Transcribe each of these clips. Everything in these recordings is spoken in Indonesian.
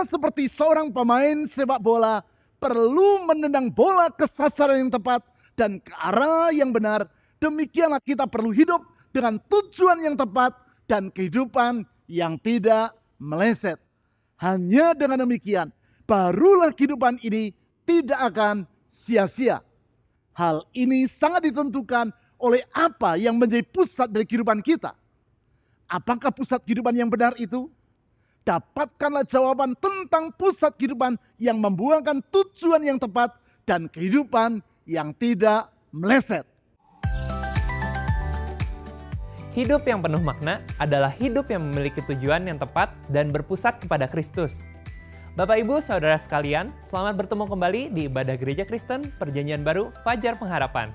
Sama seperti seorang pemain sepak bola perlu menendang bola ke sasaran yang tepat dan ke arah yang benar, demikianlah kita perlu hidup dengan tujuan yang tepat dan kehidupan yang tidak meleset. Hanya dengan demikian, barulah kehidupan ini tidak akan sia-sia. Hal ini sangat ditentukan oleh apa yang menjadi pusat dari kehidupan kita. Apakah pusat kehidupan yang benar itu? Dapatkanlah jawaban tentang pusat kehidupan yang membuahkan tujuan yang tepat dan kehidupan yang tidak meleset. Hidup yang penuh makna adalah hidup yang memiliki tujuan yang tepat dan berpusat kepada Kristus. Bapak Ibu, Saudara sekalian, selamat bertemu kembali di Ibadah Gereja Kristen Perjanjian Baru Fajar Pengharapan.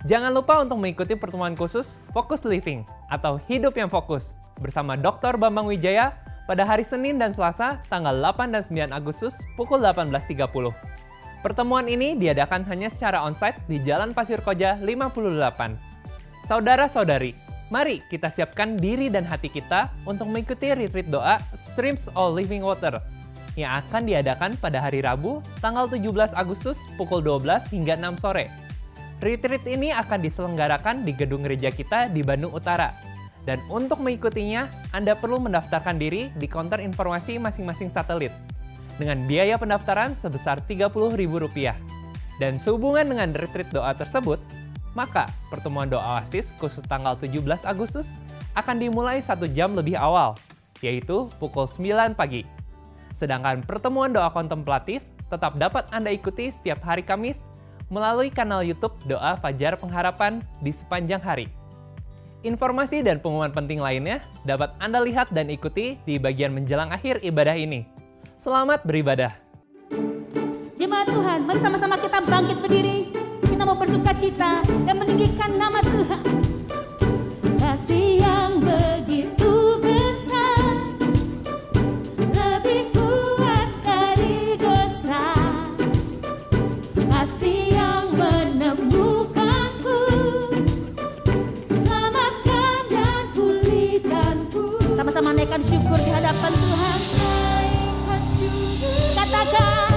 Jangan lupa untuk mengikuti pertemuan khusus Focus Living atau Hidup yang Fokus bersama Dr. Bambang Wijaya pada hari Senin dan Selasa tanggal 8 dan 9 Agustus pukul 18.30. Pertemuan ini diadakan hanya secara onsite di Jalan Pasir Koja 58. Saudara-saudari, mari kita siapkan diri dan hati kita untuk mengikuti retreat doa Streams of Living Water yang akan diadakan pada hari Rabu tanggal 17 Agustus pukul 12 hingga 6 sore. Retreat ini akan diselenggarakan di gedung gereja kita di Bandung Utara. Dan untuk mengikutinya, Anda perlu mendaftarkan diri di counter informasi masing-masing satelit dengan biaya pendaftaran sebesar Rp30.000. Dan sehubungan dengan retreat doa tersebut, maka pertemuan doa Oasis khusus tanggal 17 Agustus akan dimulai 1 jam lebih awal, yaitu pukul 9 pagi. Sedangkan pertemuan doa kontemplatif tetap dapat Anda ikuti setiap hari Kamis melalui kanal YouTube Doa Fajar Pengharapan di sepanjang hari. Informasi dan pengumuman penting lainnya dapat Anda lihat dan ikuti di bagian menjelang akhir ibadah ini. Selamat beribadah. Jemaat Tuhan, mari sama-sama kita bangkit berdiri. Kita mau bersuka cita dan meninggikan nama Tuhan. Kasih yang begitu besar, lebih kuat dari dosa. Kasih yang menemukanku, selamatkan dan pulihkanku. Sama-sama naikkan syukur di hadapan Tuhan. Naikkan syukur. Katakan.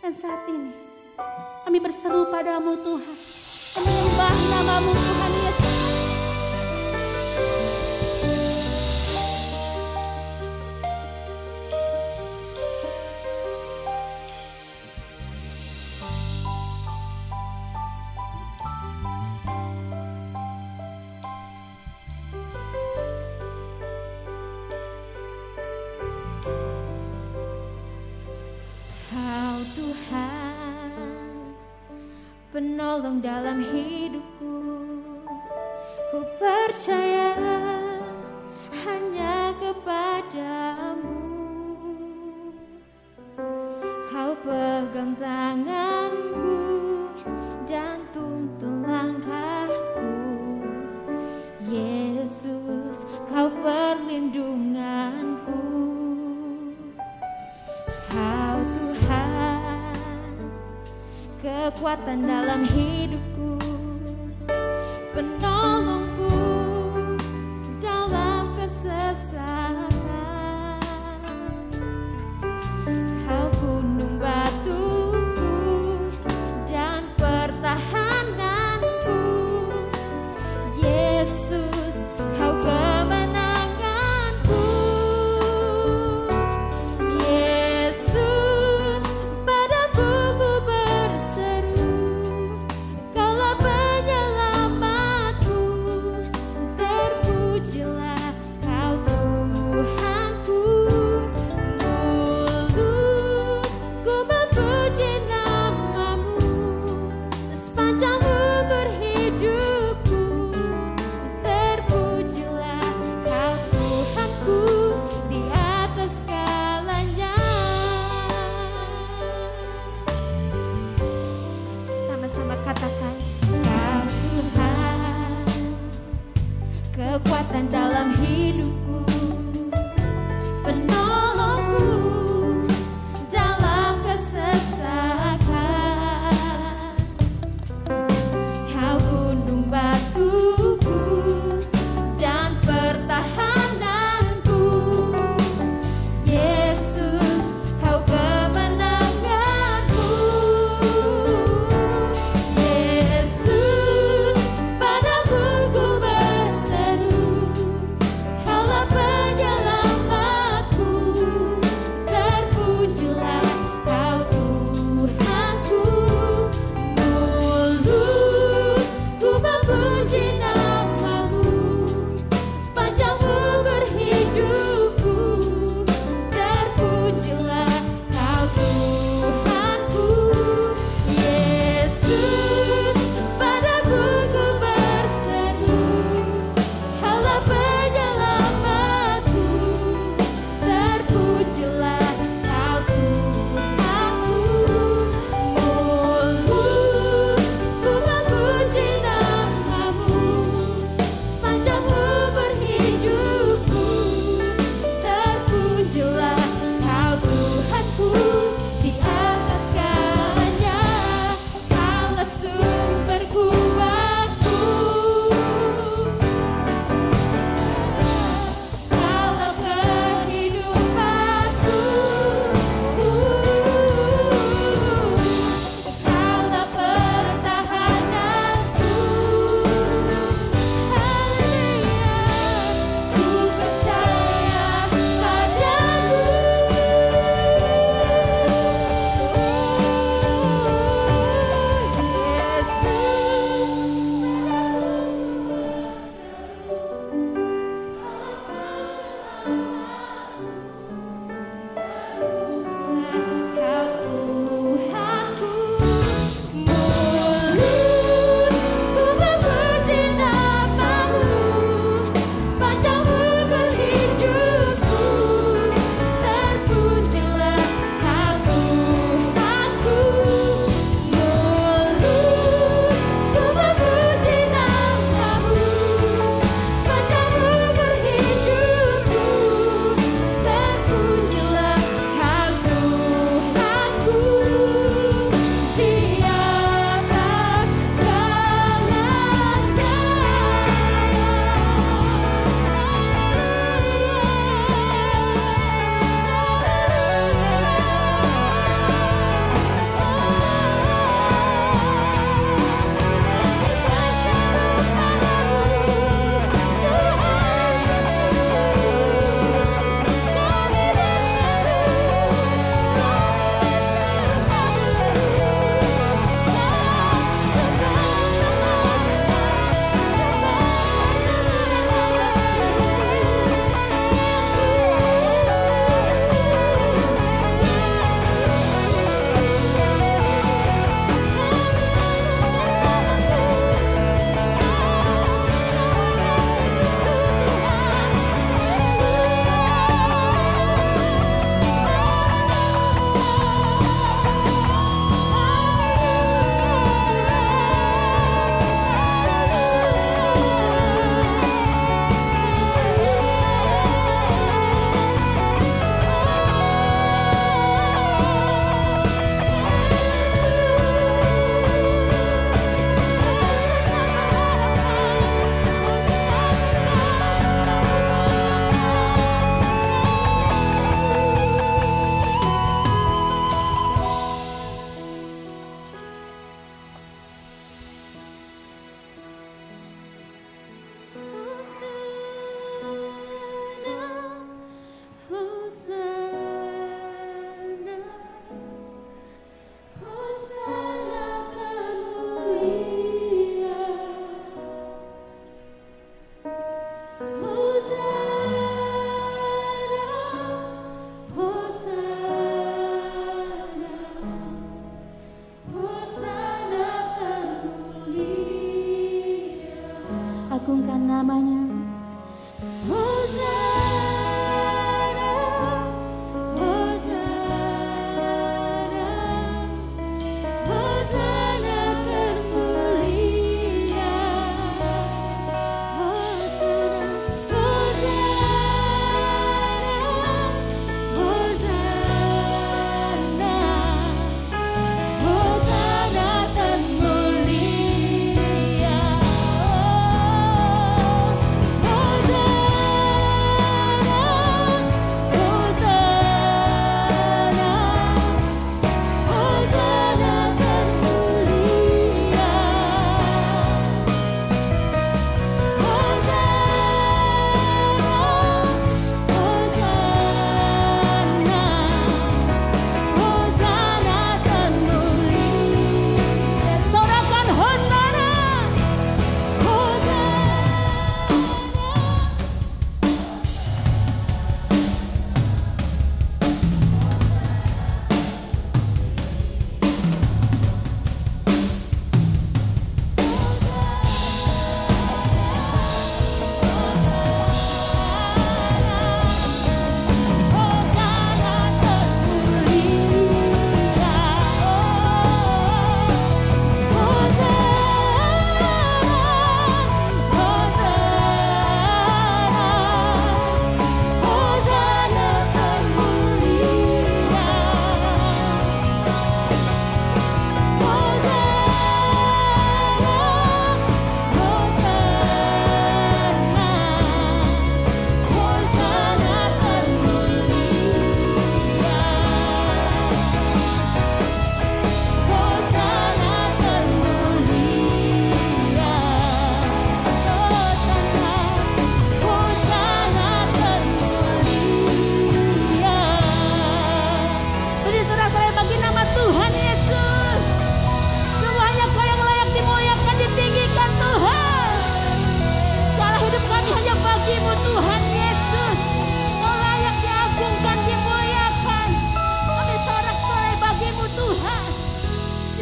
Dan saat ini kami berseru padamu Tuhan, kami menyembah namamu Tuhan Yesus. Kau Tuhan, penolong dalam hidupku. Ku percaya hanya kepadamu. Kau pegang tanganku dan tuntun langkahku. Yesus, kau perlindunganku. Kau Tuhan, kekuatan dalam hidupku, penolongku dalam kesesakan. Kau gunung batuku dan pertahananku. Yesus, kau kemenanganku. Yesus, padamu ku berseru, Kaulah penyelamatku. Terpujilah Kau Tuhanku. Mulutku memuji namamu sepanjang umur hidupku. Terpujilah Kau Tuhanku di atas segalanya. Sama-sama katakan, Kau Tuhan, kekuatan dalam hidupku, penolongku dalam kesesakan. Kau gunung batuku dan pertahananku. Yesus, kau kemenanganku. Yesus, padamu ku berseru, Kaulah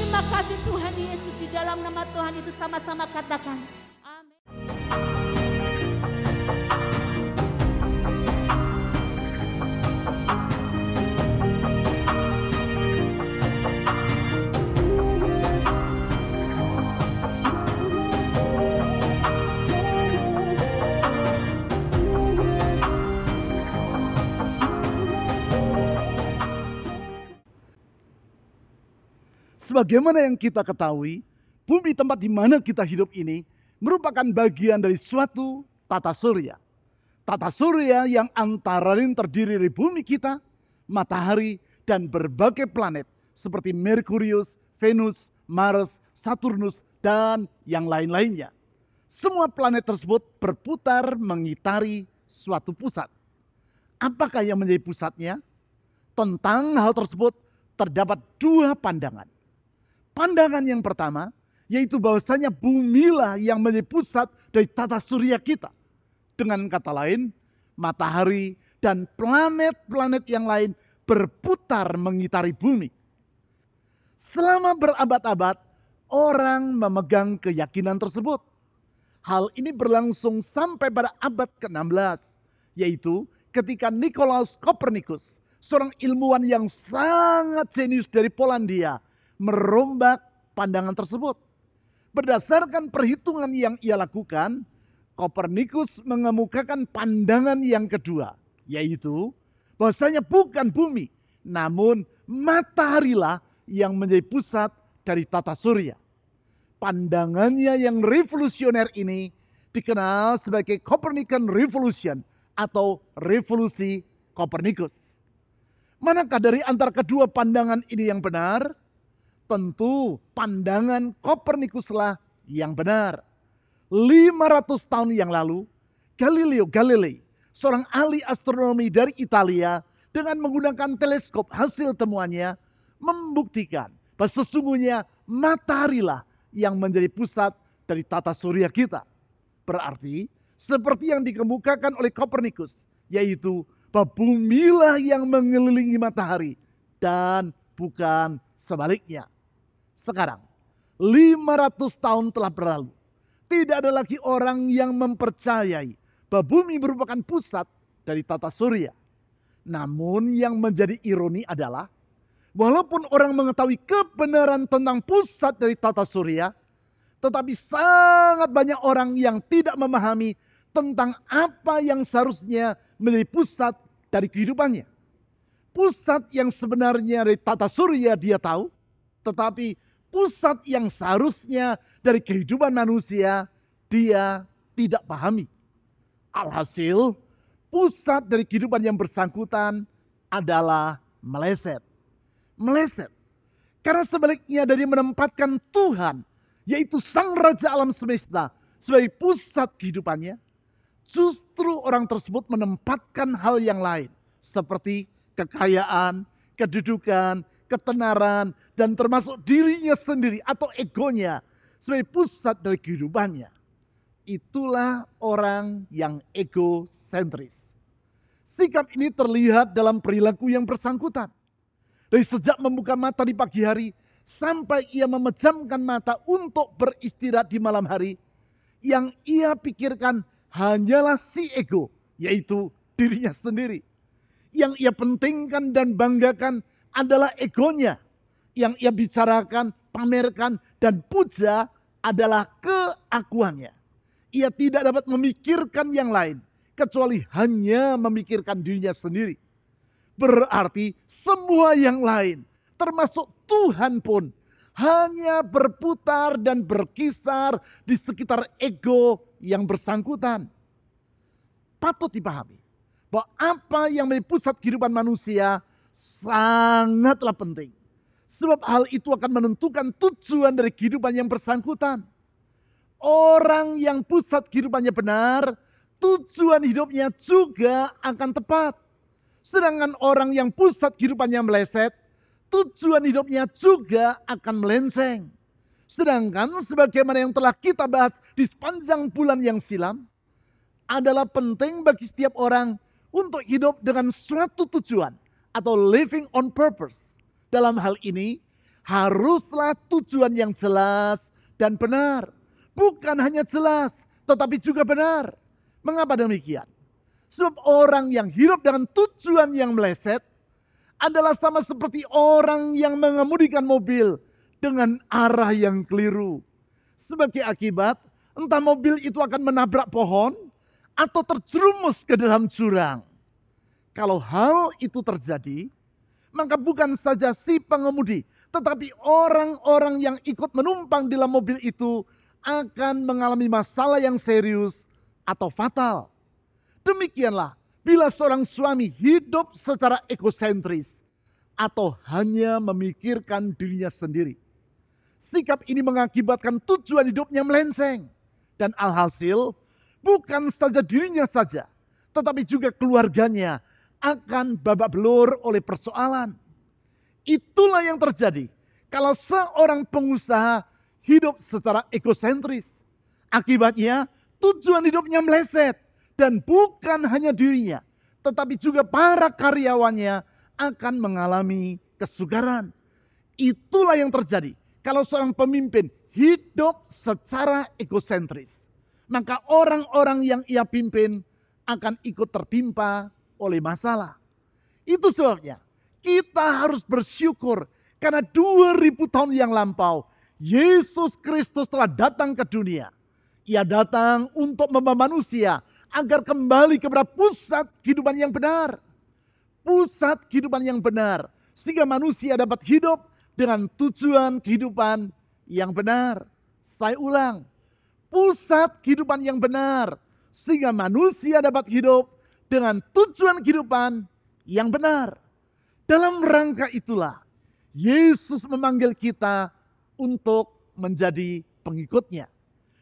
Terima kasih Tuhan Yesus, di dalam nama Tuhan Yesus sama-sama katakan. Amin. Sebagaimana yang kita ketahui, bumi tempat di mana kita hidup ini merupakan bagian dari suatu tata surya. Tata surya yang antara lain terdiri dari bumi kita, matahari, dan berbagai planet seperti Merkurius, Venus, Mars, Saturnus, dan yang lain-lainnya. Semua planet tersebut berputar mengitari suatu pusat. Apakah yang menjadi pusatnya? Tentang hal tersebut terdapat dua pandangan. Pandangan yang pertama, yaitu bahwasanya bumilah yang menjadi pusat dari tata surya kita. Dengan kata lain, matahari dan planet-planet yang lain berputar mengitari bumi. Selama berabad-abad, orang memegang keyakinan tersebut. Hal ini berlangsung sampai pada abad ke-16, yaitu ketika Nikolaus Kopernikus, seorang ilmuwan yang sangat jenius dari Polandia, merombak pandangan tersebut. Berdasarkan perhitungan yang ia lakukan, Kopernikus mengemukakan pandangan yang kedua, yaitu bahwasanya bukan bumi, namun mataharilah yang menjadi pusat dari tata surya. Pandangannya yang revolusioner ini dikenal sebagai Copernican Revolution atau revolusi Kopernikus. Manakah dari antara kedua pandangan ini yang benar? Tentu pandangan Kopernikuslah yang benar. 500 tahun yang lalu, Galileo Galilei, seorang ahli astronomi dari Italia, dengan menggunakan teleskop hasil temuannya, membuktikan bahwa sesungguhnya mataharilah yang menjadi pusat dari tata surya kita. Berarti, seperti yang dikemukakan oleh Kopernikus, yaitu bahwa bumilah yang mengelilingi matahari dan bukan sebaliknya. Sekarang, 500 tahun telah berlalu. Tidak ada lagi orang yang mempercayai bahwa bumi merupakan pusat dari tata surya. Namun yang menjadi ironi adalah, walaupun orang mengetahui kebenaran tentang pusat dari tata surya, tetapi sangat banyak orang yang tidak memahami tentang apa yang seharusnya menjadi pusat dari kehidupannya. Pusat yang sebenarnya dari tata surya dia tahu, tetapi pusat yang seharusnya dari kehidupan manusia dia tidak pahami. Alhasil, pusat dari kehidupan yang bersangkutan adalah meleset. Meleset. Karena sebaliknya dari menempatkan Tuhan, yaitu Sang Raja Alam Semesta, sebagai pusat kehidupannya, justru orang tersebut menempatkan hal yang lain, seperti kekayaan, kedudukan, ketenaran, dan termasuk dirinya sendiri atau egonya sebagai pusat dari kehidupannya. Itulah orang yang egosentris. Sikap ini terlihat dalam perilaku yang bersangkutan. Dari sejak membuka mata di pagi hari sampai ia memejamkan mata untuk beristirahat di malam hari, yang ia pikirkan hanyalah si ego, yaitu dirinya sendiri. Yang ia pentingkan dan banggakan adalah egonya. Yang ia bicarakan, pamerkan, dan puja adalah keakuannya. Ia tidak dapat memikirkan yang lain, kecuali hanya memikirkan dirinya sendiri. Berarti semua yang lain, termasuk Tuhan pun, hanya berputar dan berkisar di sekitar ego yang bersangkutan. Patut dipahami bahwa apa yang menjadi pusat kehidupan manusia sangatlah penting. Sebab hal itu akan menentukan tujuan dari kehidupan yang bersangkutan. Orang yang pusat kehidupannya benar, tujuan hidupnya juga akan tepat. Sedangkan orang yang pusat kehidupannya meleset, tujuan hidupnya juga akan melenceng. Sedangkan sebagaimana yang telah kita bahas di sepanjang bulan yang silam, adalah penting bagi setiap orang untuk hidup dengan suatu tujuan atau living on purpose. Dalam hal ini, haruslah tujuan yang jelas dan benar. Bukan hanya jelas, tetapi juga benar. Mengapa demikian? Sebab orang yang hidup dengan tujuan yang meleset adalah sama seperti orang yang mengemudikan mobil dengan arah yang keliru. Sebagai akibat, entah mobil itu akan menabrak pohon atau terjerumus ke dalam jurang. Kalau hal itu terjadi, maka bukan saja si pengemudi, tetapi orang-orang yang ikut menumpang di dalam mobil itu akan mengalami masalah yang serius atau fatal. Demikianlah bila seorang suami hidup secara egosentris atau hanya memikirkan dirinya sendiri. Sikap ini mengakibatkan tujuan hidupnya melenceng. Dan alhasil bukan saja dirinya saja, tetapi juga keluarganya akan babak belur oleh persoalan. Itulah yang terjadi kalau seorang pengusaha hidup secara egosentris. Akibatnya tujuan hidupnya meleset dan bukan hanya dirinya, tetapi juga para karyawannya akan mengalami kesukaran. Itulah yang terjadi kalau seorang pemimpin hidup secara egosentris. Maka orang-orang yang ia pimpin akan ikut tertimpa oleh masalah. Itu sebabnya kita harus bersyukur karena 2000 tahun yang lampau Yesus Kristus telah datang ke dunia. Ia datang untuk membawa manusia agar kembali kepada pusat kehidupan yang benar. Pusat kehidupan yang benar sehingga manusia dapat hidup dengan tujuan kehidupan yang benar. Saya ulang, pusat kehidupan yang benar sehingga manusia dapat hidup dengan tujuan kehidupan yang benar. Dalam rangka itulah Yesus memanggil kita untuk menjadi pengikutnya.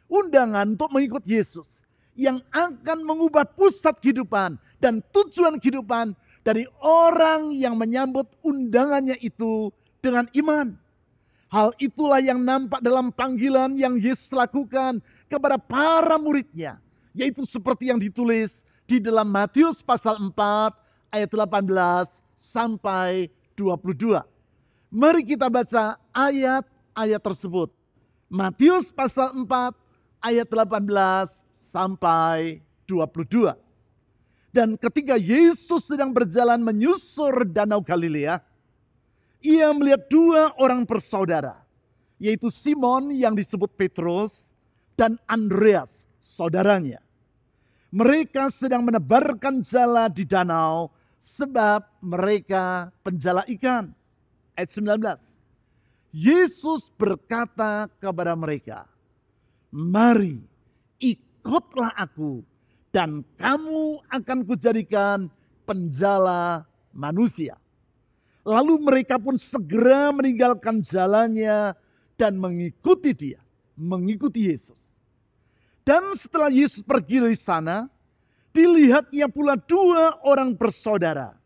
Undangan untuk mengikut Yesus yang akan mengubah pusat kehidupan dan tujuan kehidupan dari orang yang menyambut undangannya itu dengan iman. Hal itulah yang nampak dalam panggilan yang Yesus lakukan kepada para muridnya. Yaitu seperti yang ditulis di dalam Matius pasal 4 ayat 18 sampai 22. Mari kita baca ayat-ayat tersebut. Matius pasal 4 ayat 18 sampai 22. Dan ketika Yesus sedang berjalan menyusur danau Galilea, ia melihat dua orang bersaudara, yaitu Simon yang disebut Petrus dan Andreas, saudaranya. Mereka sedang menebarkan jala di danau sebab mereka penjala ikan. Ayat 19. Yesus berkata kepada mereka, "Mari, ikutlah aku, dan kamu akan kujadikan penjala manusia." Lalu mereka pun segera meninggalkan jalannya dan mengikuti dia, mengikuti Yesus. Dan setelah Yesus pergi dari sana, dilihatnya pula dua orang bersaudara,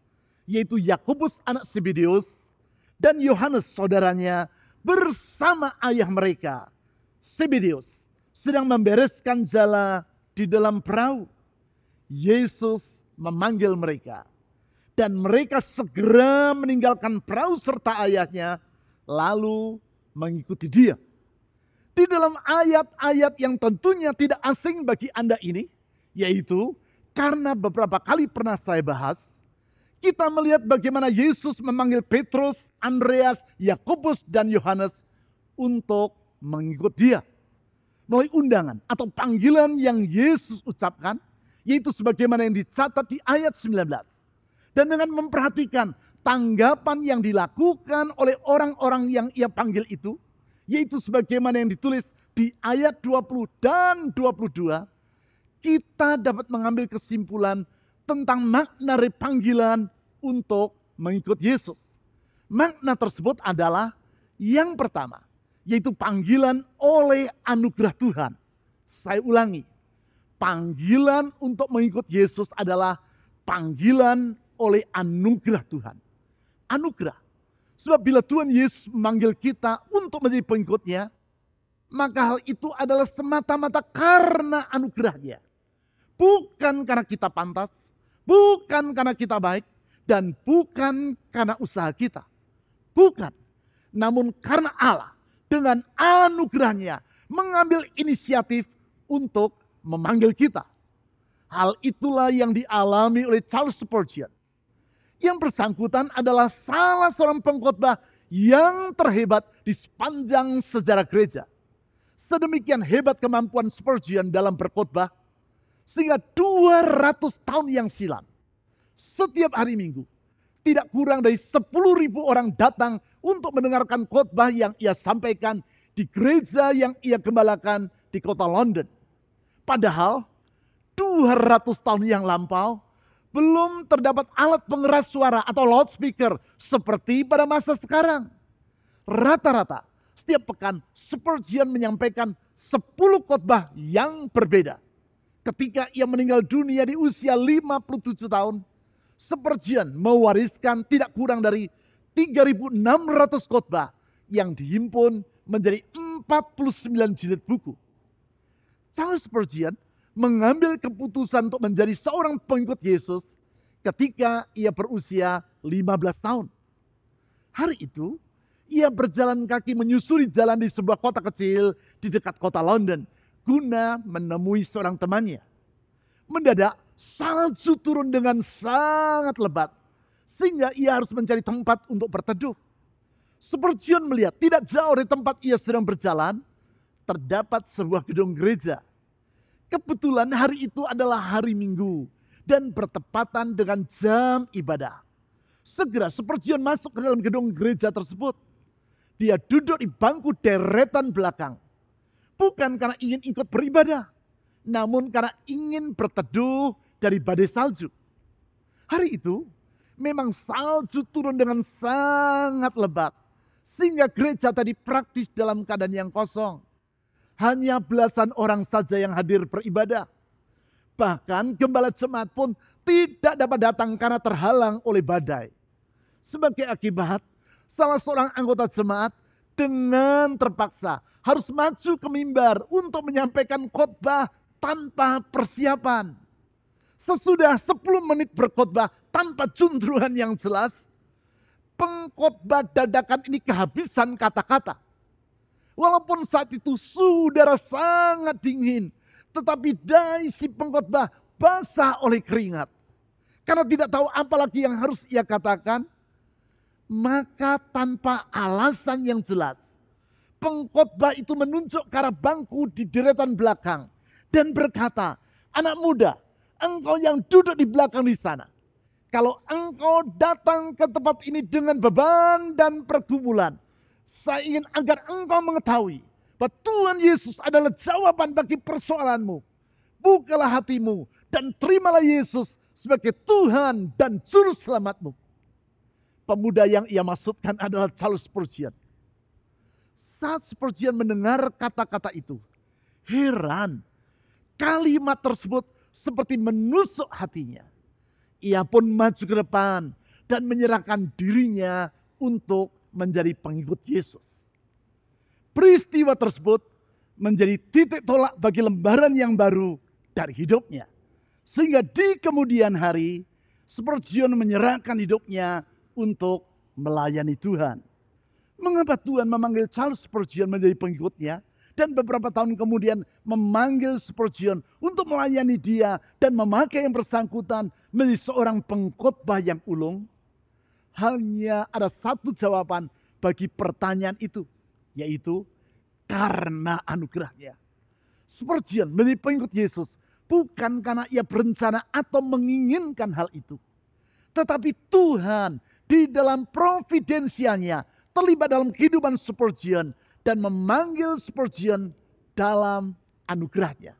yaitu Yakobus anak Zebedeus dan Yohanes saudaranya bersama ayah mereka, Zebedeus, sedang membereskan jala di dalam perahu. Yesus memanggil mereka, dan mereka segera meninggalkan perahu serta ayahnya, lalu mengikuti dia. Di dalam ayat-ayat yang tentunya tidak asing bagi Anda ini, yaitu karena beberapa kali pernah saya bahas, kita melihat bagaimana Yesus memanggil Petrus, Andreas, Yakobus, dan Yohanes untuk mengikut dia. Melalui undangan atau panggilan yang Yesus ucapkan, yaitu sebagaimana yang dicatat di ayat 19. Dan dengan memperhatikan tanggapan yang dilakukan oleh orang-orang yang ia panggil itu, yaitu sebagaimana yang ditulis di ayat 20 dan 22, kita dapat mengambil kesimpulan tentang makna dari panggilan untuk mengikut Yesus. Makna tersebut adalah yang pertama, yaitu panggilan oleh anugerah Tuhan. Saya ulangi, panggilan untuk mengikut Yesus adalah panggilan oleh anugerah Tuhan. Anugerah. Sebab bila Tuhan Yesus memanggil kita untuk menjadi pengikutnya, maka hal itu adalah semata-mata karena anugerahnya. Bukan karena kita pantas, bukan karena kita baik, dan bukan karena usaha kita. Bukan. Namun karena Allah dengan anugerahnya mengambil inisiatif untuk memanggil kita. Hal itulah yang dialami oleh Charles Spurgeon. Yang bersangkutan adalah salah seorang pengkhotbah yang terhebat di sepanjang sejarah gereja. Sedemikian hebat kemampuan Spurgeon dalam berkhotbah, sehingga 200 tahun yang silam, setiap hari Minggu, tidak kurang dari 10.000 orang datang untuk mendengarkan khotbah yang ia sampaikan di gereja yang ia gembalakan di kota London. Padahal 200 tahun yang lampau, belum terdapat alat pengeras suara atau loudspeaker seperti pada masa sekarang. Rata-rata setiap pekan Spurgeon menyampaikan 10 khotbah yang berbeda. Ketika ia meninggal dunia di usia 57 tahun, Spurgeon mewariskan tidak kurang dari 3.600 khotbah yang dihimpun menjadi 49 jilid buku. Charles Spurgeon mengambil keputusan untuk menjadi seorang pengikut Yesus ketika ia berusia 15 tahun. Hari itu, ia berjalan kaki menyusuri jalan di sebuah kota kecil di dekat kota London guna menemui seorang temannya. Mendadak, salju turun dengan sangat lebat sehingga ia harus mencari tempat untuk berteduh. Spurgeon melihat tidak jauh dari tempat ia sedang berjalan terdapat sebuah gedung gereja. Kebetulan hari itu adalah hari Minggu dan bertepatan dengan jam ibadah. Segera Spurgeon masuk ke dalam gedung gereja tersebut. Dia duduk di bangku deretan belakang. Bukan karena ingin ikut beribadah, namun karena ingin berteduh dari badai salju. Hari itu memang salju turun dengan sangat lebat, sehingga gereja tadi praktis dalam keadaan yang kosong. Hanya belasan orang saja yang hadir beribadah. Bahkan gembala jemaat pun tidak dapat datang karena terhalang oleh badai. Sebagai akibat, salah seorang anggota jemaat dengan terpaksa harus maju ke mimbar untuk menyampaikan khotbah tanpa persiapan. Sesudah 10 menit berkhotbah tanpa juntrungan yang jelas, pengkhotbah dadakan ini kehabisan kata-kata. Walaupun saat itu saudara sangat dingin, tetapi dai si pengkhotbah basah oleh keringat. Karena tidak tahu apa lagi yang harus ia katakan, maka tanpa alasan yang jelas, pengkhotbah itu menunjuk ke arah bangku di deretan belakang dan berkata, "Anak muda, engkau yang duduk di belakang di sana, kalau engkau datang ke tempat ini dengan beban dan pergumulan, saya ingin agar engkau mengetahui bahwa Tuhan Yesus adalah jawaban bagi persoalanmu. Bukalah hatimu dan terimalah Yesus sebagai Tuhan dan Juru Selamatmu." Pemuda yang ia maksudkan adalah Charles Spurgeon. Saat Spurgeon mendengar kata-kata itu, heran. Kalimat tersebut seperti menusuk hatinya. Ia pun maju ke depan dan menyerahkan dirinya untuk menjadi pengikut Yesus. Peristiwa tersebut menjadi titik tolak bagi lembaran yang baru dari hidupnya. Sehingga di kemudian hari, Spurgeon menyerahkan hidupnya untuk melayani Tuhan. Mengapa Tuhan memanggil Charles Spurgeon menjadi pengikutnya dan beberapa tahun kemudian memanggil Spurgeon untuk melayani dia dan memakai yang bersangkutan menjadi seorang pengkhotbah yang ulung? Hanya ada satu jawaban bagi pertanyaan itu, yaitu karena anugerahnya. Spurgeon menjadi pengikut Yesus bukan karena ia berencana atau menginginkan hal itu. Tetapi Tuhan di dalam providensianya terlibat dalam kehidupan Spurgeon dan memanggil Spurgeon dalam anugerahnya.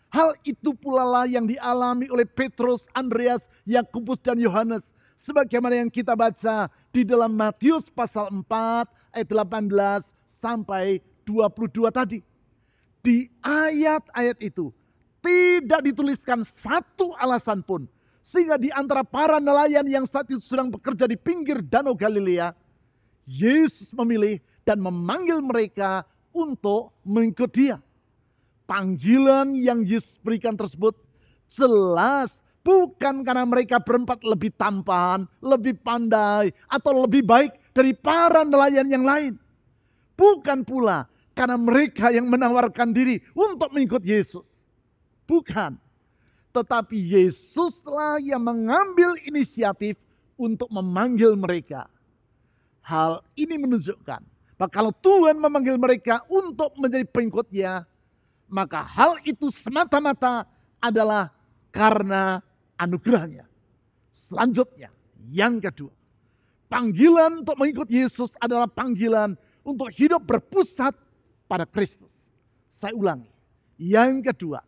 Hal itu pula lah yang dialami oleh Petrus, Andreas, Yakobus, dan Yohanes. Sebagaimana yang kita baca di dalam Matius pasal 4 ayat 18 sampai 22 tadi. Di ayat-ayat itu tidak dituliskan satu alasan pun, sehingga di antara para nelayan yang saat itu sedang bekerja di pinggir Danau Galilea, Yesus memilih dan memanggil mereka untuk mengikut dia. Panggilan yang Yesus berikan tersebut jelas bukan karena mereka berempat lebih tampan, lebih pandai, atau lebih baik dari para nelayan yang lain. Bukan pula karena mereka yang menawarkan diri untuk mengikut Yesus. Bukan. Tetapi Yesuslah yang mengambil inisiatif untuk memanggil mereka. Hal ini menunjukkan bahwa kalau Tuhan memanggil mereka untuk menjadi pengikutnya, maka hal itu semata-mata adalah karena anugerahnya. Selanjutnya, yang kedua. Panggilan untuk mengikut Yesus adalah panggilan untuk hidup berpusat pada Kristus. Saya ulangi. Yang kedua,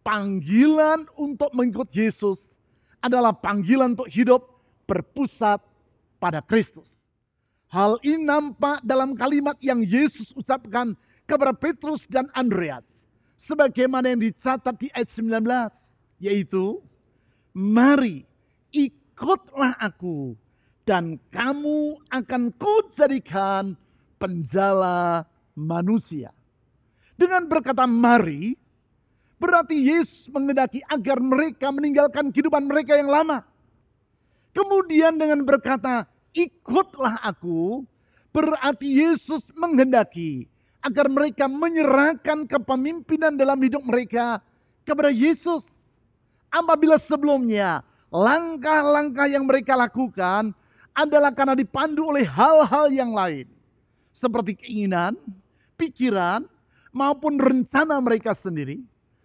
panggilan untuk mengikut Yesus adalah panggilan untuk hidup berpusat pada Kristus. Hal ini nampak dalam kalimat yang Yesus ucapkan kepada Petrus dan Andreas. Sebagaimana yang dicatat di ayat 19. Yaitu, mari ikutlah aku dan kamu akan kujadikan penjala manusia. Dengan berkata mari, berarti Yesus menghendaki agar mereka meninggalkan kehidupan mereka yang lama. Kemudian dengan berkata ikutlah aku, berarti Yesus menghendaki agar mereka menyerahkan kepemimpinan dalam hidup mereka kepada Yesus. Apabila sebelumnya langkah-langkah yang mereka lakukan adalah karena dipandu oleh hal-hal yang lain. Seperti keinginan, pikiran, maupun rencana mereka sendiri.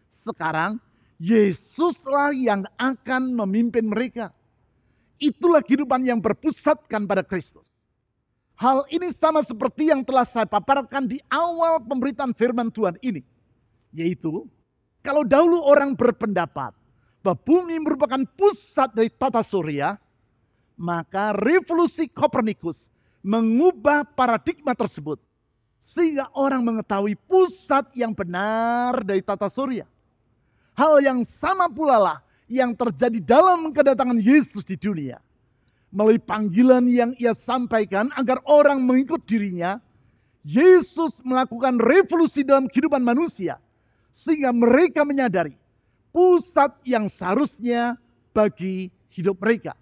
Sekarang Yesuslah yang akan memimpin mereka. Itulah kehidupan yang berpusatkan pada Kristus. Hal ini sama seperti yang telah saya paparkan di awal pemberitaan firman Tuhan ini. Yaitu, kalau dahulu orang berpendapat bahwa bumi merupakan pusat dari tata surya, maka revolusi Kopernikus mengubah paradigma tersebut. Sehingga orang mengetahui pusat yang benar dari tata surya. Hal yang sama pula lah yang terjadi dalam kedatangan Yesus di dunia. Melalui panggilan yang ia sampaikan agar orang mengikut dirinya, Yesus melakukan revolusi dalam kehidupan manusia. Sehingga mereka menyadari pusat yang seharusnya bagi hidup mereka.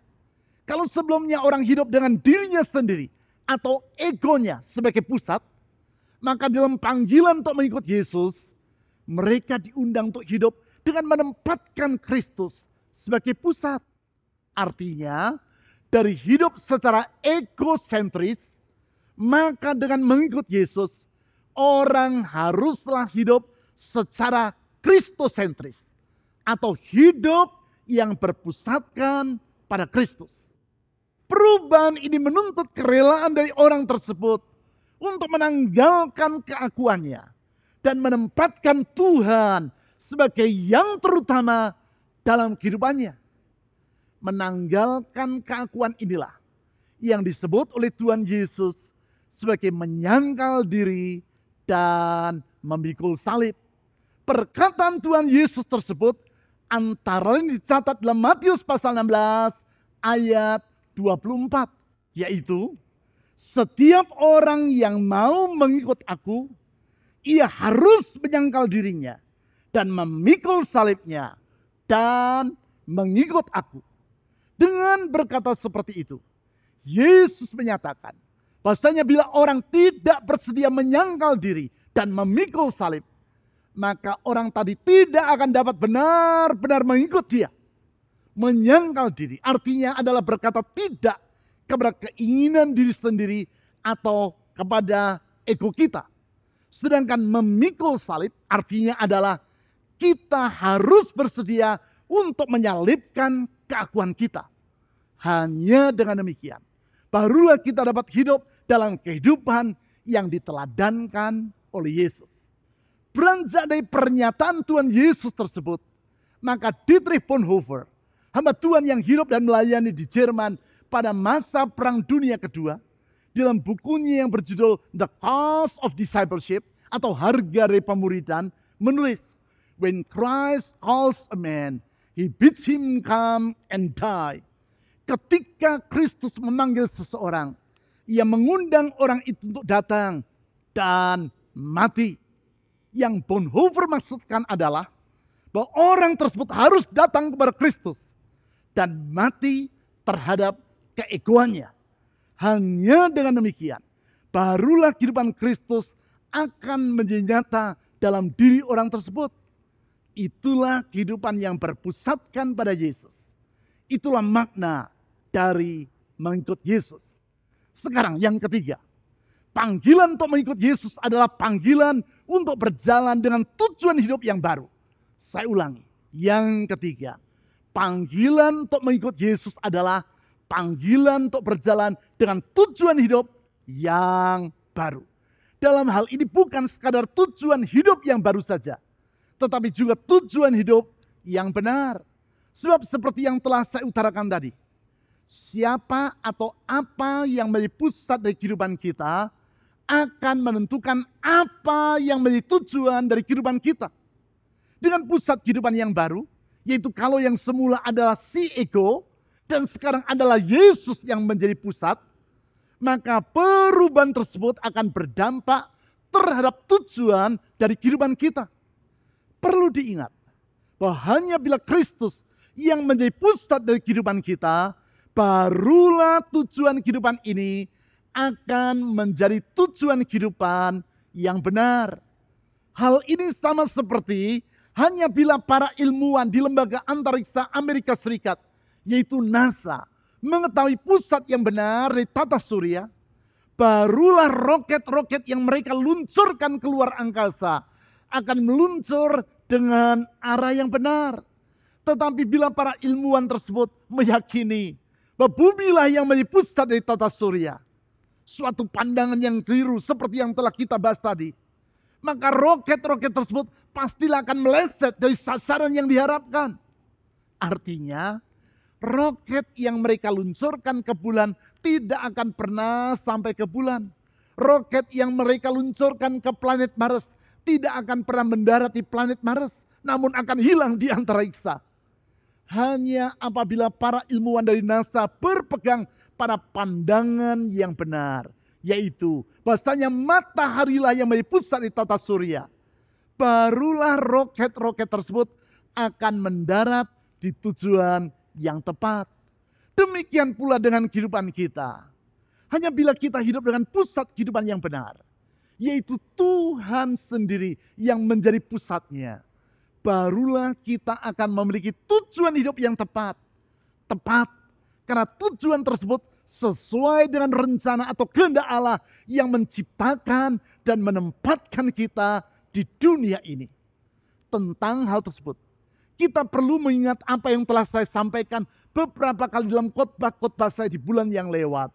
Kalau sebelumnya orang hidup dengan dirinya sendiri atau egonya sebagai pusat, maka dalam panggilan untuk mengikut Yesus, mereka diundang untuk hidup dengan menempatkan Kristus sebagai pusat. Artinya, dari hidup secara egosentris, maka dengan mengikut Yesus, orang haruslah hidup secara kristosentris. Atau hidup yang berpusatkan pada Kristus. Perubahan ini menuntut kerelaan dari orang tersebut untuk menanggalkan keakuannya dan menempatkan Tuhan sebagai yang terutama dalam kehidupannya. Menanggalkan keakuan inilah yang disebut oleh Tuhan Yesus sebagai menyangkal diri dan memikul salib. Perkataan Tuhan Yesus tersebut antara lain dicatat dalam Matius pasal 16 ayat 24. Yaitu, setiap orang yang mau mengikut aku, ia harus menyangkal dirinya dan memikul salibnya dan mengikut aku. Dengan berkata seperti itu, Yesus menyatakan bahwasanya bila orang tidak bersedia menyangkal diri dan memikul salib, maka orang tadi tidak akan dapat benar-benar mengikut dia. Menyangkal diri artinya adalah berkata tidak kepada keinginan diri sendiri atau kepada ego kita. Sedangkan memikul salib artinya adalah kita harus bersedia untuk menyalibkan keakuan kita. Hanya dengan demikian, barulah kita dapat hidup dalam kehidupan yang diteladankan oleh Yesus. Beranjak dari pernyataan Tuhan Yesus tersebut, maka Dietrich Bonhoeffer, hamba Tuhan yang hidup dan melayani di Jerman pada masa Perang Dunia Kedua, dalam bukunya yang berjudul The Cost of Discipleship atau Harga dari Pemuridan, menulis, when Christ calls a man, he bids him come and die. Ketika Kristus memanggil seseorang, ia mengundang orang itu untuk datang dan mati. Yang Bonhoeffer maksudkan adalah bahwa orang tersebut harus datang kepada Kristus dan mati terhadap keegoannya. Hanya dengan demikian, barulah kehidupan Kristus akan menjadi nyata dalam diri orang tersebut. Itulah kehidupan yang berpusatkan pada Yesus. Itulah makna dari mengikut Yesus. Sekarang yang ketiga, panggilan untuk mengikut Yesus adalah panggilan untuk berjalan dengan tujuan hidup yang baru. Saya ulangi, yang ketiga, panggilan untuk mengikut Yesus adalah panggilan untuk berjalan dengan tujuan hidup yang baru. Dalam hal ini bukan sekadar tujuan hidup yang baru saja, tetapi juga tujuan hidup yang benar. Sebab seperti yang telah saya utarakan tadi, siapa atau apa yang menjadi pusat dari kehidupan kita akan menentukan apa yang menjadi tujuan dari kehidupan kita. Dengan pusat kehidupan yang baru, yaitu kalau yang semula adalah si ego, dan sekarang adalah Yesus yang menjadi pusat, maka perubahan tersebut akan berdampak terhadap tujuan dari kehidupan kita. Perlu diingat bahwa hanya bila Kristus yang menjadi pusat dari kehidupan kita, barulah tujuan kehidupan ini akan menjadi tujuan kehidupan yang benar. Hal ini sama seperti hanya bila para ilmuwan di lembaga antariksa Amerika Serikat, yaitu NASA, mengetahui pusat yang benar dari tata surya, barulah roket-roket yang mereka luncurkan keluar angkasa akan meluncur dengan arah yang benar. Tetapi bila para ilmuwan tersebut meyakini bahwa bumilah yang menjadi pusat dari tata surya, suatu pandangan yang keliru seperti yang telah kita bahas tadi, maka roket-roket tersebut pastilah akan meleset dari sasaran yang diharapkan. Artinya, roket yang mereka luncurkan ke bulan tidak akan pernah sampai ke bulan. Roket yang mereka luncurkan ke planet Mars tidak akan pernah mendarat di planet Mars, namun akan hilang di antariksa. Hanya apabila para ilmuwan dari NASA berpegang pada pandangan yang benar, yaitu bahasanya mataharilah yang menjadi pusat di tata surya, barulah roket-roket tersebut akan mendarat di tujuan yang tepat. Demikian pula dengan kehidupan kita. Hanya bila kita hidup dengan pusat kehidupan yang benar, yaitu Tuhan sendiri yang menjadi pusatnya, barulah kita akan memiliki tujuan hidup yang tepat. Tepat karena tujuan tersebut sesuai dengan rencana atau kehendak Allah yang menciptakan dan menempatkan kita di dunia ini. Tentang hal tersebut, kita perlu mengingat apa yang telah saya sampaikan beberapa kali dalam khotbah-khotbah saya di bulan yang lewat.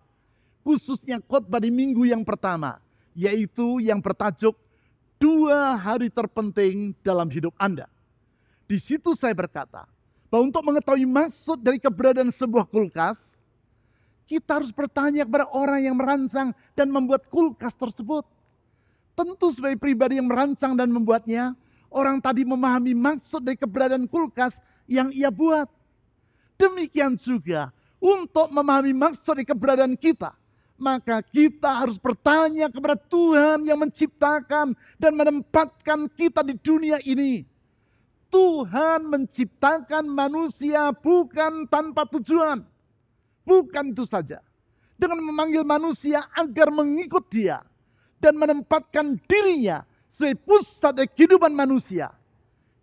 Khususnya khotbah di minggu yang pertama, yaitu yang bertajuk 2 hari terpenting dalam hidup Anda. Di situ saya berkata, bahwa untuk mengetahui maksud dari keberadaan sebuah kulkas, kita harus bertanya kepada orang yang merancang dan membuat kulkas tersebut. Tentu sebagai pribadi yang merancang dan membuatnya, orang tadi memahami maksud dari keberadaan kulkas yang ia buat. Demikian juga untuk memahami maksud dari keberadaan kita, maka kita harus bertanya kepada Tuhan yang menciptakan dan menempatkan kita di dunia ini. Tuhan menciptakan manusia bukan tanpa tujuan. Bukan itu saja. Dengan memanggil manusia agar mengikut Dia dan menempatkan dirinya sebagai pusat dari kehidupan manusia.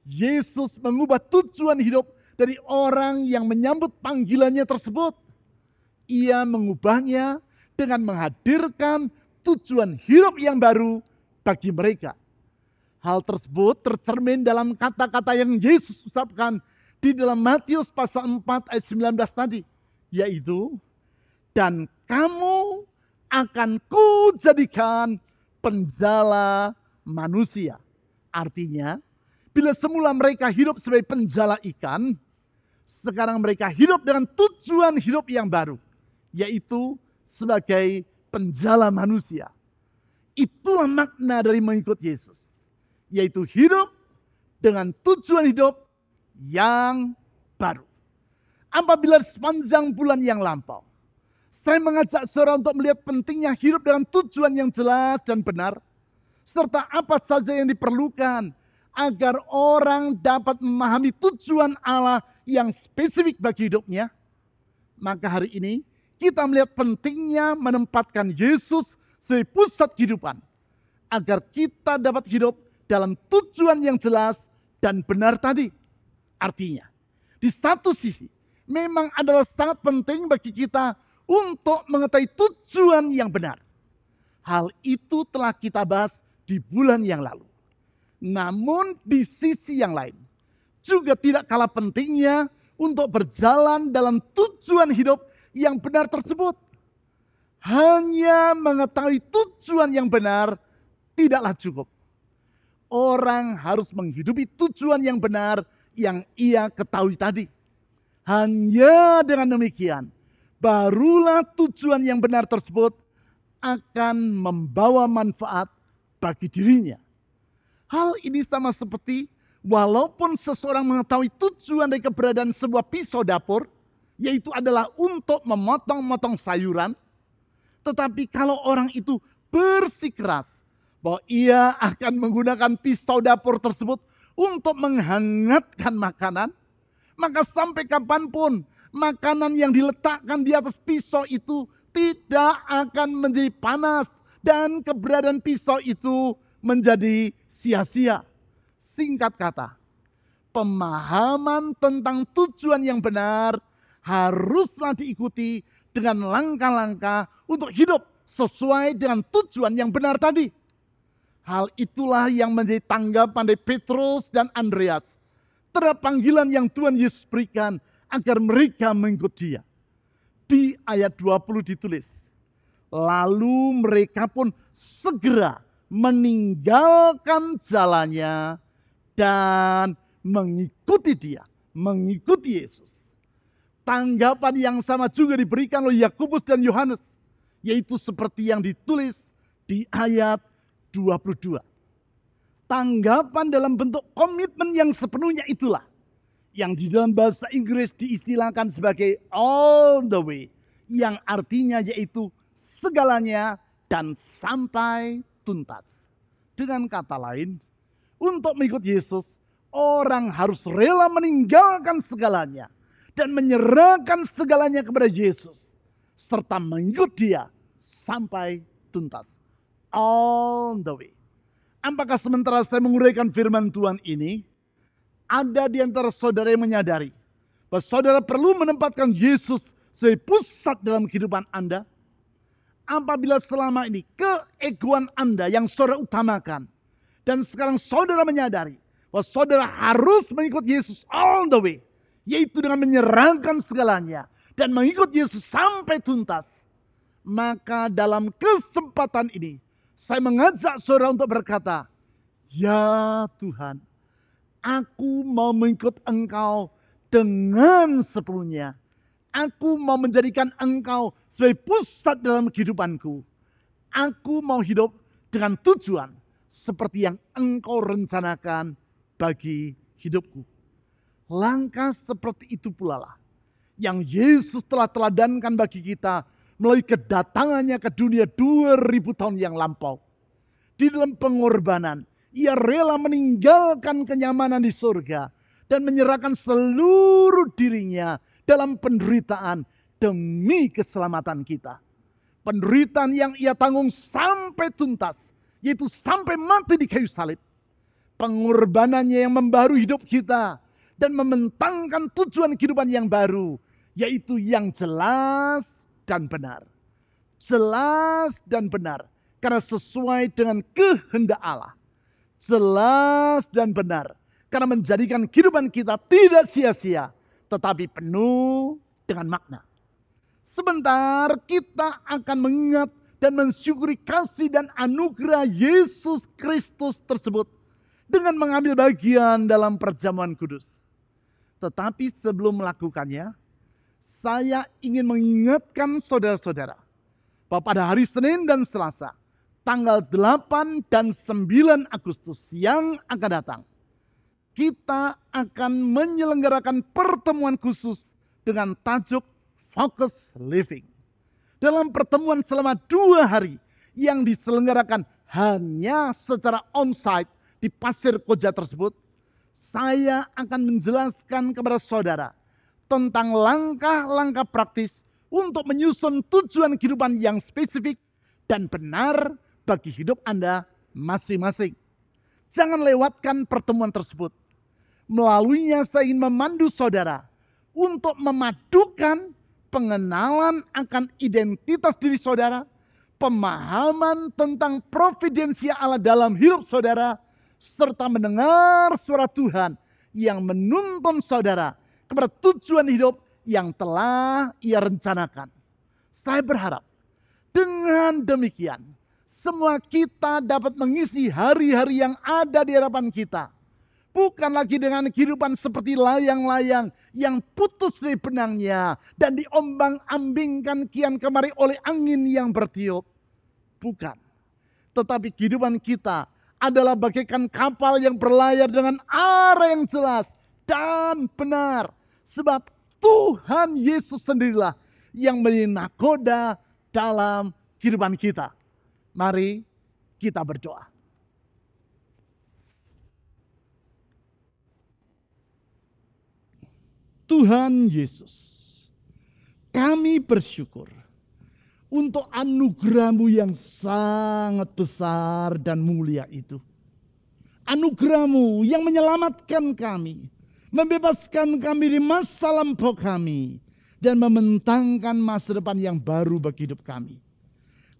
Yesus mengubah tujuan hidup dari orang yang menyambut panggilannya tersebut. Ia mengubahnya dengan menghadirkan tujuan hidup yang baru bagi mereka. Hal tersebut tercermin dalam kata-kata yang Yesus ucapkan di dalam Matius pasal 4 ayat 19 tadi. Yaitu, dan kamu akan kujadikan penjala manusia. Artinya, bila semula mereka hidup sebagai penjala ikan, sekarang mereka hidup dengan tujuan hidup yang baru, yaitu sebagai penjala manusia. Itulah makna dari mengikut Yesus, yaitu hidup dengan tujuan hidup yang baru. Apabila sepanjang bulan yang lampau, saya mengajak saudara untuk melihat pentingnya hidup dengan tujuan yang jelas dan benar, serta apa saja yang diperlukan agar orang dapat memahami tujuan Allah yang spesifik bagi hidupnya. Maka hari ini kita melihat pentingnya menempatkan Yesus sebagai pusat kehidupan, agar kita dapat hidup dalam tujuan yang jelas dan benar tadi. Artinya, di satu sisi, memang adalah sangat penting bagi kita untuk mengetahui tujuan yang benar. Hal itu telah kita bahas di bulan yang lalu. Namun di sisi yang lain, juga tidak kalah pentingnya untuk berjalan dalam tujuan hidup yang benar tersebut. Hanya mengetahui tujuan yang benar tidaklah cukup. Orang harus menghidupi tujuan yang benar yang ia ketahui tadi. Hanya dengan demikian, barulah tujuan yang benar tersebut akan membawa manfaat bagi dirinya. Hal ini sama seperti walaupun seseorang mengetahui tujuan dari keberadaan sebuah pisau dapur, yaitu adalah untuk memotong-motong sayuran, tetapi kalau orang itu bersikeras bahwa ia akan menggunakan pisau dapur tersebut untuk menghangatkan makanan, maka sampai kapanpun makanan yang diletakkan di atas pisau itu tidak akan menjadi panas dan keberadaan pisau itu menjadi sia-sia. Singkat kata, pemahaman tentang tujuan yang benar haruslah diikuti dengan langkah-langkah untuk hidup sesuai dengan tujuan yang benar tadi. Hal itulah yang menjadi tanggapan dari Petrus dan Andreas terhadap panggilan yang Tuhan Yesus berikan agar mereka mengikut Dia. Di ayat 20 ditulis, lalu mereka pun segera meninggalkan jalannya dan mengikuti Dia, mengikuti Yesus. Tanggapan yang sama juga diberikan oleh Yakobus dan Yohanes, yaitu seperti yang ditulis di ayat 22. Tanggapan dalam bentuk komitmen yang sepenuhnya itulah yang di dalam bahasa Inggris diistilahkan sebagai all the way, yang artinya yaitu segalanya dan sampai tuntas. Dengan kata lain, untuk mengikut Yesus, orang harus rela meninggalkan segalanya dan menyerahkan segalanya kepada Yesus, serta mengikut Dia sampai tuntas. All the way. Apakah sementara saya menguraikan firman Tuhan ini, ada di antara saudara yang menyadari bahwa saudara perlu menempatkan Yesus sebagai pusat dalam kehidupan Anda? Apabila selama ini keegoan Anda yang saudara utamakan, dan sekarang saudara menyadari bahwa saudara harus mengikut Yesus all the way, yaitu dengan menyerahkan segalanya dan mengikut Yesus sampai tuntas, maka dalam kesempatan ini saya mengajak saudara untuk berkata, ya Tuhan, aku mau mengikut Engkau dengan sepenuhnya. Aku mau menjadikan Engkau sebagai pusat dalam kehidupanku. Aku mau hidup dengan tujuan seperti yang Engkau rencanakan bagi hidupku. Langkah seperti itu pula lah yang Yesus telah teladankan bagi kita melalui kedatangannya ke dunia 2000 tahun yang lampau. Di dalam pengorbanan, Ia rela meninggalkan kenyamanan di surga dan menyerahkan seluruh dirinya dalam penderitaan demi keselamatan kita. Penderitaan yang Ia tanggung sampai tuntas, yaitu sampai mati di kayu salib. Pengorbanannya yang membaharui hidup kita dan membentangkan tujuan kehidupan yang baru, yaitu yang jelas dan benar. Jelas dan benar karena sesuai dengan kehendak Allah. Jelas dan benar karena menjadikan kehidupan kita tidak sia-sia, tetapi penuh dengan makna. Sebentar kita akan mengingat dan mensyukuri kasih dan anugerah Yesus Kristus tersebut dengan mengambil bagian dalam perjamuan kudus. Tetapi sebelum melakukannya, saya ingin mengingatkan saudara-saudara bahwa pada hari Senin dan Selasa, tanggal 8 dan 9 Agustus yang akan datang, kita akan menyelenggarakan pertemuan khusus dengan tajuk Focus Living. Dalam pertemuan selama 2 hari yang diselenggarakan hanya secara onsite di Pasir Koja tersebut, saya akan menjelaskan kepada saudara tentang langkah-langkah praktis untuk menyusun tujuan kehidupan yang spesifik dan benar bagi hidup Anda masing-masing. Jangan lewatkan pertemuan tersebut. Melaluinya saya ingin memandu saudara untuk memadukan pengenalan akan identitas diri saudara, pemahaman tentang providensia Allah dalam hidup saudara, serta mendengar suara Tuhan yang menuntun saudara kepada tujuan hidup yang telah Ia rencanakan. Saya berharap dengan demikian semua kita dapat mengisi hari-hari yang ada di hadapan kita. Bukan lagi dengan kehidupan seperti layang-layang yang putus dari benangnya dan diombang-ambingkan kian kemari oleh angin yang bertiup. Bukan. Tetapi kehidupan kita adalah bagaikan kapal yang berlayar dengan arah yang jelas dan benar. Sebab Tuhan Yesus sendirilah yang menjadi nakoda dalam kehidupan kita. Mari kita berdoa. Tuhan Yesus, kami bersyukur untuk anugerah-Mu yang sangat besar dan mulia itu. Anugerah-Mu yang menyelamatkan kami, membebaskan kami dari masa lampau kami, dan membentangkan masa depan yang baru bagi hidup kami.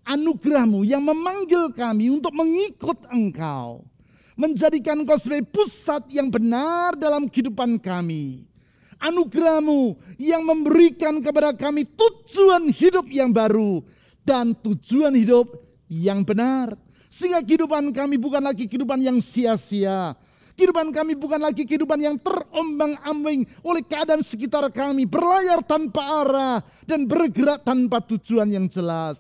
Anugerah-Mu yang memanggil kami untuk mengikut Engkau, menjadikan Engkau sebagai pusat yang benar dalam kehidupan kami. Anugerah-Mu yang memberikan kepada kami tujuan hidup yang baru dan tujuan hidup yang benar. Sehingga kehidupan kami bukan lagi kehidupan yang sia-sia. Kehidupan kami bukan lagi kehidupan yang terombang-ambing oleh keadaan sekitar kami, berlayar tanpa arah dan bergerak tanpa tujuan yang jelas.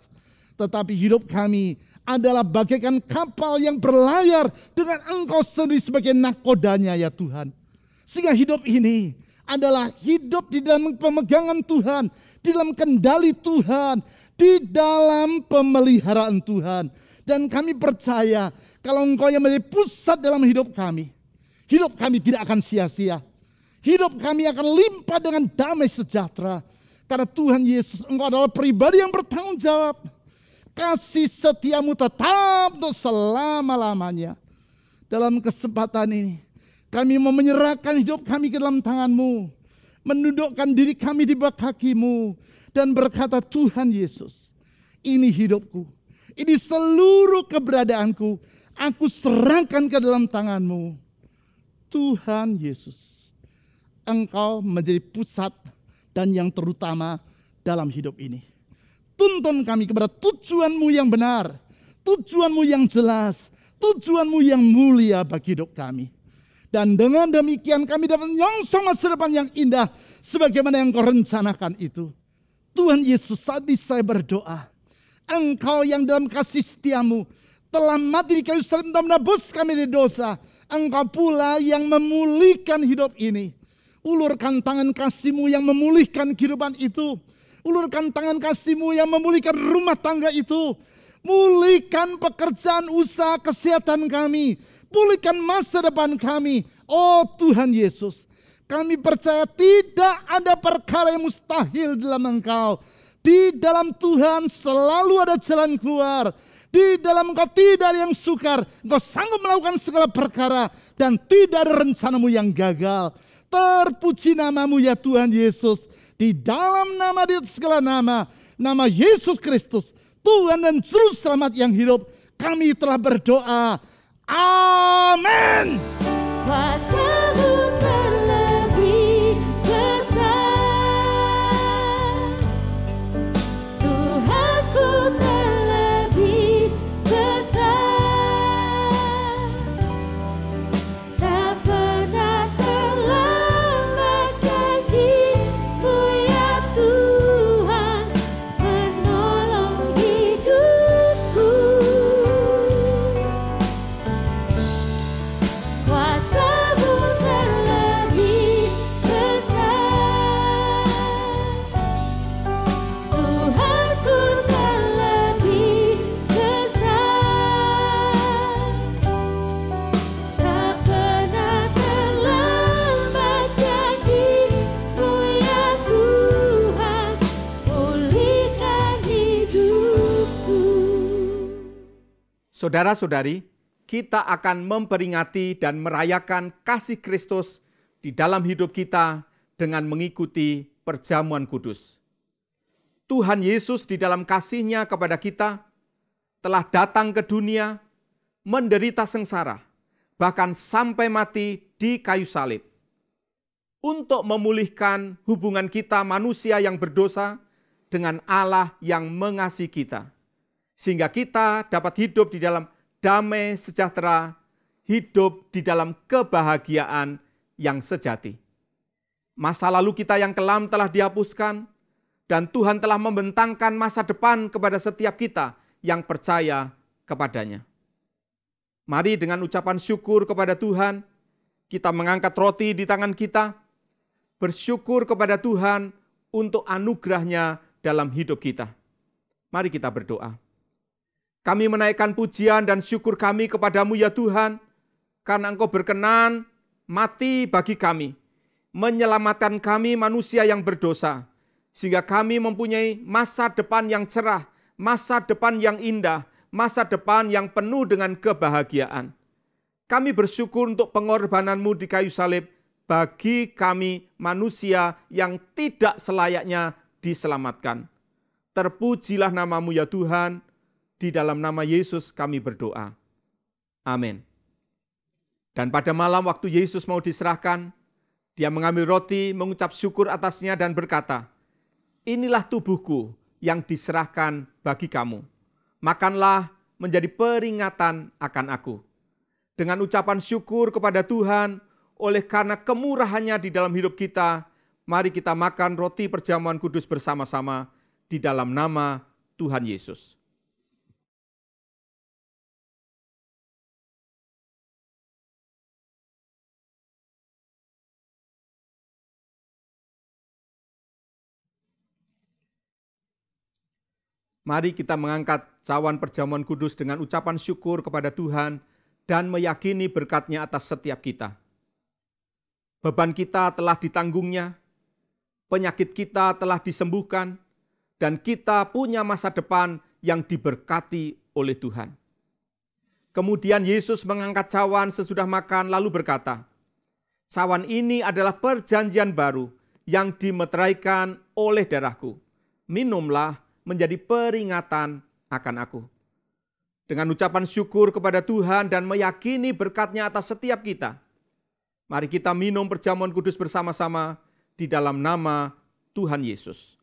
Tetapi hidup kami adalah bagaikan kapal yang berlayar dengan Engkau sendiri sebagai nakodanya ya Tuhan. Sehingga hidup ini adalah hidup di dalam pemegangan Tuhan, di dalam kendali Tuhan, di dalam pemeliharaan Tuhan. Dan kami percaya kalau Engkau yang menjadi pusat dalam hidup kami tidak akan sia-sia. Hidup kami akan limpah dengan damai sejahtera. Karena Tuhan Yesus, Engkau adalah pribadi yang bertanggung jawab. Kasih setiamu tetap untuk selama-lamanya. Dalam kesempatan ini, kami mau menyerahkan hidup kami ke dalam tangan-Mu, menundukkan diri kami di bawah kaki-Mu, dan berkata, Tuhan Yesus, ini hidupku, ini seluruh keberadaanku, aku serahkan ke dalam tangan-Mu. Tuhan Yesus, Engkau menjadi pusat dan yang terutama dalam hidup ini. Tuntun kami kepada tujuan-Mu yang benar, tujuan-Mu yang jelas, tujuan-Mu yang mulia bagi hidup kami. Dan dengan demikian kami dapat menyongsong masa depan yang indah sebagaimana yang Kau rencanakan itu. Tuhan Yesus, saat ini saya berdoa, Engkau yang dalam kasih setiamu telah mati di kayu salib untuk menebus kami dari dosa. Engkau pula yang memulihkan hidup ini. Ulurkan tangan kasih-Mu yang memulihkan kehidupan itu. Ulurkan tangan kasih-Mu yang memulihkan rumah tangga itu. Mulihkan pekerjaan, usaha, kesehatan kami. Pulihkan masa depan kami. Oh Tuhan Yesus, kami percaya tidak ada perkara yang mustahil dalam Engkau. Di dalam Tuhan selalu ada jalan keluar. Di dalam Engkau tidak ada yang sukar. Engkau sanggup melakukan segala perkara. Dan tidak ada rencana-Mu yang gagal. Terpuji nama-Mu ya Tuhan Yesus. Di dalam nama, di segala nama, nama Yesus Kristus, Tuhan dan Juru Selamat yang hidup, kami telah berdoa. Amin. Kuasa-Mu terlebih besar, Tuhanku terlebih besar. Tak pernah terlambat janji-Mu ya Tuhan, menolong hidupku. Kuasa-Mu Saudara-saudari, kita akan memperingati dan merayakan kasih Kristus di dalam hidup kita dengan mengikuti perjamuan kudus. Tuhan Yesus di dalam kasih-Nya kepada kita telah datang ke dunia, menderita sengsara, bahkan sampai mati di kayu salib, untuk memulihkan hubungan kita manusia yang berdosa dengan Allah yang mengasihi kita, sehingga kita dapat hidup di dalam damai sejahtera, hidup di dalam kebahagiaan yang sejati. Masa lalu kita yang kelam telah dihapuskan, dan Tuhan telah membentangkan masa depan kepada setiap kita yang percaya kepadanya. Mari dengan ucapan syukur kepada Tuhan, kita mengangkat roti di tangan kita, bersyukur kepada Tuhan untuk anugerah-Nya dalam hidup kita. Mari kita berdoa. Kami menaikkan pujian dan syukur kami kepadamu ya Tuhan, karena Engkau berkenan mati bagi kami, menyelamatkan kami manusia yang berdosa, sehingga kami mempunyai masa depan yang cerah, masa depan yang indah, masa depan yang penuh dengan kebahagiaan. Kami bersyukur untuk pengorbanan-Mu di kayu salib bagi kami manusia yang tidak selayaknya diselamatkan. Terpujilah nama-Mu ya Tuhan, di dalam nama Yesus kami berdoa. Amin. Dan pada malam waktu Yesus mau diserahkan, Dia mengambil roti, mengucap syukur atasnya dan berkata, "Inilah tubuhku yang diserahkan bagi kamu. Makanlah menjadi peringatan akan aku." Dengan ucapan syukur kepada Tuhan, oleh karena kemurahan-Nya di dalam hidup kita, mari kita makan roti perjamuan kudus bersama-sama di dalam nama Tuhan Yesus. Mari kita mengangkat cawan perjamuan kudus dengan ucapan syukur kepada Tuhan dan meyakini berkat-Nya atas setiap kita. Beban kita telah ditanggung-Nya, penyakit kita telah disembuhkan, dan kita punya masa depan yang diberkati oleh Tuhan. Kemudian Yesus mengangkat cawan sesudah makan lalu berkata, "Cawan ini adalah perjanjian baru yang dimeteraikan oleh darahku. Minumlah menjadi peringatan akan aku." Dengan ucapan syukur kepada Tuhan dan meyakini berkat-Nya atas setiap kita, mari kita minum perjamuan kudus bersama-sama di dalam nama Tuhan Yesus.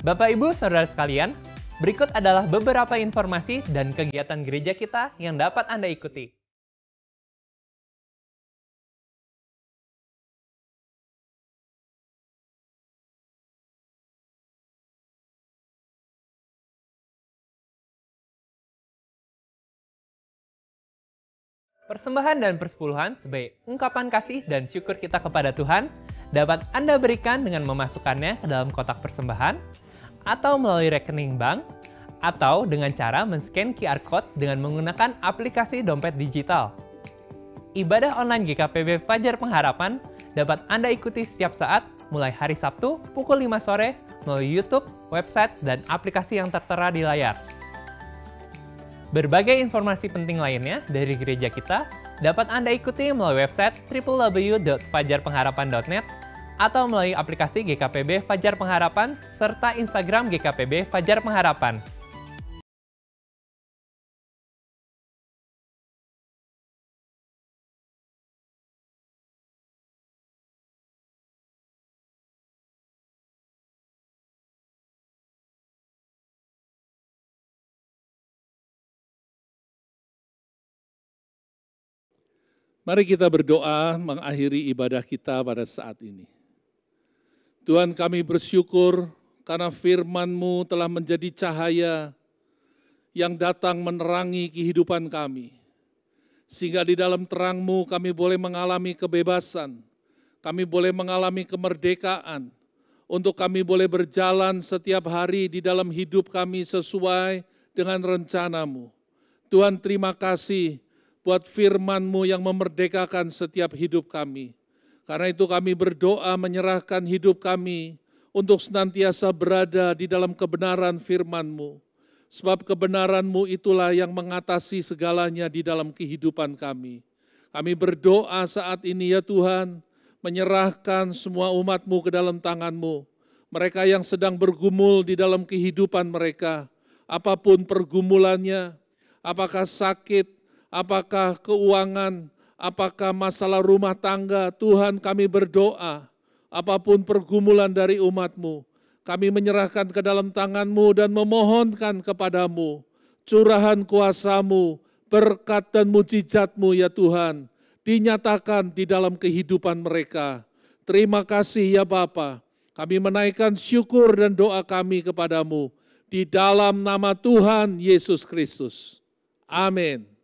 Bapak, Ibu, Saudara sekalian, Berikut adalah beberapa informasi dan kegiatan gereja kita yang dapat Anda ikuti. Persembahan dan persepuluhan sebagai ungkapan kasih dan syukur kita kepada Tuhan dapat Anda berikan dengan memasukkannya ke dalam kotak persembahan, atau melalui rekening bank, atau dengan cara men-scan QR Code dengan menggunakan aplikasi dompet digital. Ibadah online GKPB Fajar Pengharapan dapat Anda ikuti setiap saat mulai hari Sabtu pukul 5 sore melalui YouTube, website, dan aplikasi yang tertera di layar. Berbagai informasi penting lainnya dari gereja kita dapat Anda ikuti melalui website www.fajarpengharapan.net atau melalui aplikasi GKPB Fajar Pengharapan serta Instagram GKPB Fajar Pengharapan. Mari kita berdoa mengakhiri ibadah kita pada saat ini. Tuhan, kami bersyukur karena firman-Mu telah menjadi cahaya yang datang menerangi kehidupan kami. Sehingga di dalam terang-Mu kami boleh mengalami kebebasan, kami boleh mengalami kemerdekaan, untuk kami boleh berjalan setiap hari di dalam hidup kami sesuai dengan rencana-Mu. Tuhan, terima kasih buat firman-Mu yang memerdekakan setiap hidup kami. Karena itu kami berdoa menyerahkan hidup kami untuk senantiasa berada di dalam kebenaran firman-Mu. Sebab kebenaran-Mu itulah yang mengatasi segalanya di dalam kehidupan kami. Kami berdoa saat ini ya Tuhan, menyerahkan semua umat-Mu ke dalam tangan-Mu. Mereka yang sedang bergumul di dalam kehidupan mereka, apapun pergumulannya, apakah sakit, apakah keuangan, apakah masalah rumah tangga, Tuhan kami berdoa, apapun pergumulan dari umat-Mu, kami menyerahkan ke dalam tangan-Mu dan memohonkan kepada-Mu, curahan kuasa-Mu, berkat dan mujizat-Mu ya Tuhan, dinyatakan di dalam kehidupan mereka. Terima kasih ya Bapa, kami menaikkan syukur dan doa kami kepada-Mu, di dalam nama Tuhan Yesus Kristus. Amin.